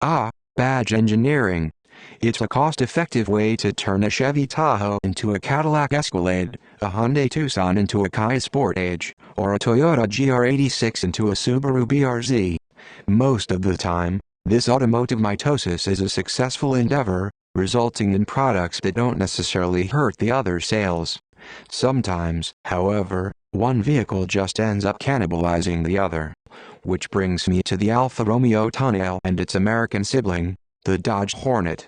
Ah, badge engineering. It's a cost-effective way to turn a Chevy Tahoe into a Cadillac Escalade, a Hyundai Tucson into a Kia Sportage, or a Toyota GR86 into a Subaru BRZ. Most of the time, this automotive mitosis is a successful endeavor, resulting in products that don't necessarily hurt the other sales. Sometimes, however, one vehicle just ends up cannibalizing the other. Which brings me to the Alfa Romeo Tonale and its American sibling, the Dodge Hornet.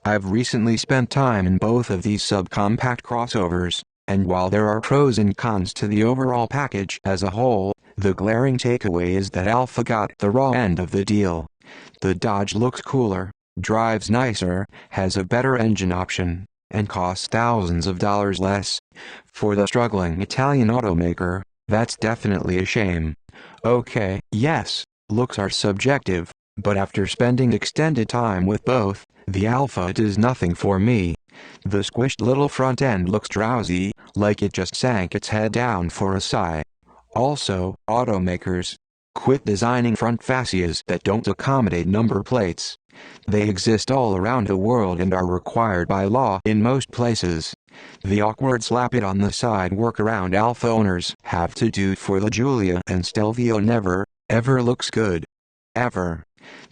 I've recently spent time in both of these subcompact crossovers, and while there are pros and cons to the overall package as a whole, the glaring takeaway is that Alfa got the raw end of the deal. The Dodge looks cooler, drives nicer, has a better engine option, and costs thousands of dollars less. For the struggling Italian automaker, that's definitely a shame. Okay, yes, looks are subjective, but after spending extended time with both, the Alfa does nothing for me. The squished little front end looks drowsy, like it just sank its head down for a sigh. Also, automakers, quit designing front fascias that don't accommodate number plates. They exist all around the world and are required by law in most places. The awkward slap it on the side workaround Alfa owners have to do for the Giulia and Stelvio never, ever looks good. Ever.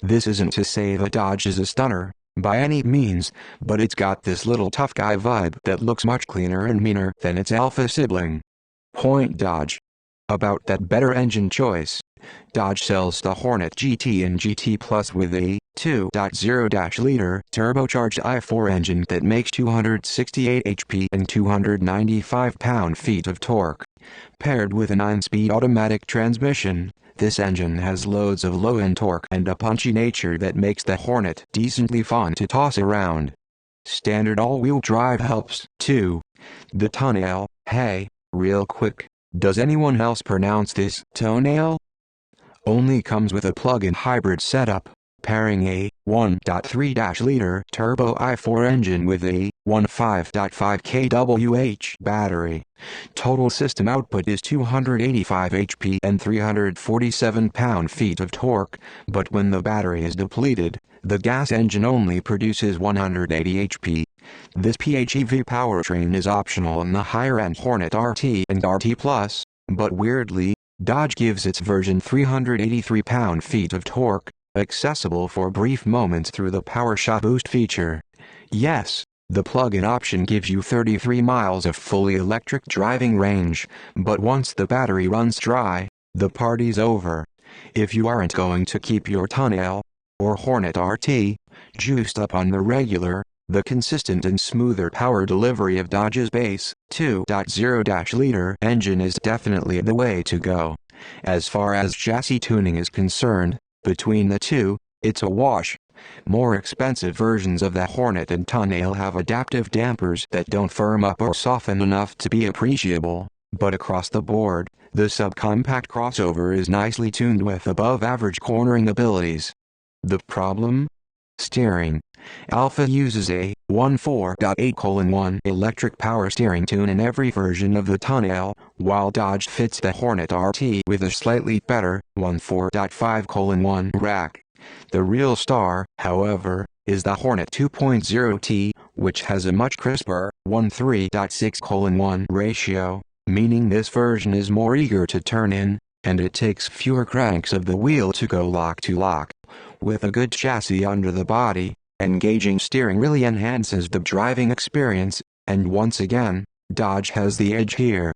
This isn't to say the Dodge is a stunner, by any means, but it's got this little tough guy vibe that looks much cleaner and meaner than its Alfa sibling. Point Dodge. About that better engine choice, Dodge sells the Hornet GT and GT Plus with a 2.0-liter turbocharged i4 engine that makes 268 HP and 295 pound-feet of torque. Paired with a 9-speed automatic transmission, this engine has loads of low-end torque and a punchy nature that makes the Hornet decently fun to toss around. Standard all-wheel drive helps, too. The Tonale, hey, real quick, does anyone else pronounce this Tonale? Only comes with a plug-in hybrid setup, pairing a 1.3-liter turbo i4 engine with a 15.5 kWh battery. Total system output is 285 HP and 347 pound-feet of torque, but when the battery is depleted, the gas engine only produces 180 HP. This PHEV powertrain is optional in the higher-end Hornet RT and RT Plus, but weirdly, Dodge gives its version 383 pound-feet of torque, accessible for brief moments through the PowerShot Boost feature. Yes, the plug-in option gives you 33 miles of fully electric driving range, but once the battery runs dry, the party's over. If you aren't going to keep your Tonale, or Hornet RT, juiced up on the regular, the consistent and smoother power delivery of Dodge's base 2.0-liter engine is definitely the way to go. As far as chassis tuning is concerned, between the two, it's a wash. More expensive versions of the Hornet and Tonale have adaptive dampers that don't firm up or soften enough to be appreciable, but across the board, the subcompact crossover is nicely tuned with above-average cornering abilities. The problem? Steering. Alfa uses a 14.8:1 electric power steering tune in every version of the Tonale, while Dodge fits the Hornet RT with a slightly better 14.5:1 rack. The real star, however, is the Hornet 2.0T, which has a much crisper 13.6:1 ratio, meaning this version is more eager to turn in, and it takes fewer cranks of the wheel to go lock to lock. With a good chassis under the body, engaging steering really enhances the driving experience, and once again, Dodge has the edge here.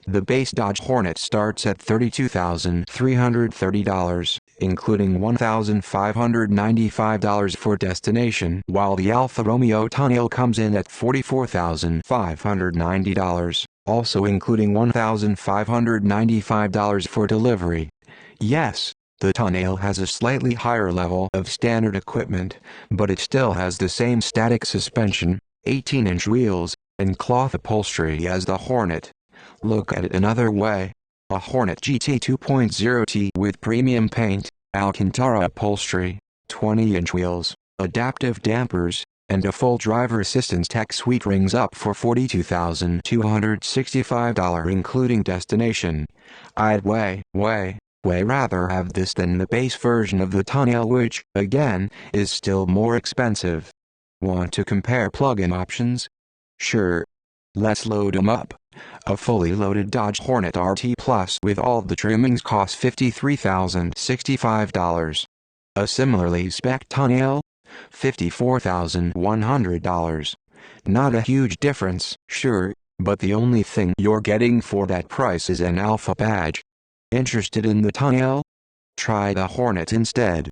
The base Dodge Hornet starts at $32,330, including $1,595 for destination, while the Alfa Romeo Tonale comes in at $44,590, also including $1,595 for delivery. Yes, the Tonale has a slightly higher level of standard equipment, but it still has the same static suspension, 18-inch wheels, and cloth upholstery as the Hornet. Look at it another way. A Hornet GT 2.0T with premium paint, Alcantara upholstery, 20-inch wheels, adaptive dampers, and a full driver assistance tech suite rings up for $42,265 including destination. I'd way Way rather have this than the base version of the Tonale, which, again, is still more expensive. Want to compare plug-in options? Sure. Let's load 'em up. A fully loaded Dodge Hornet RT Plus with all the trimmings costs $53,065. A similarly spec'd Tonale? $54,100. Not a huge difference, sure, but the only thing you're getting for that price is an Alfa badge. Interested in the Tonale? Try the Hornet instead.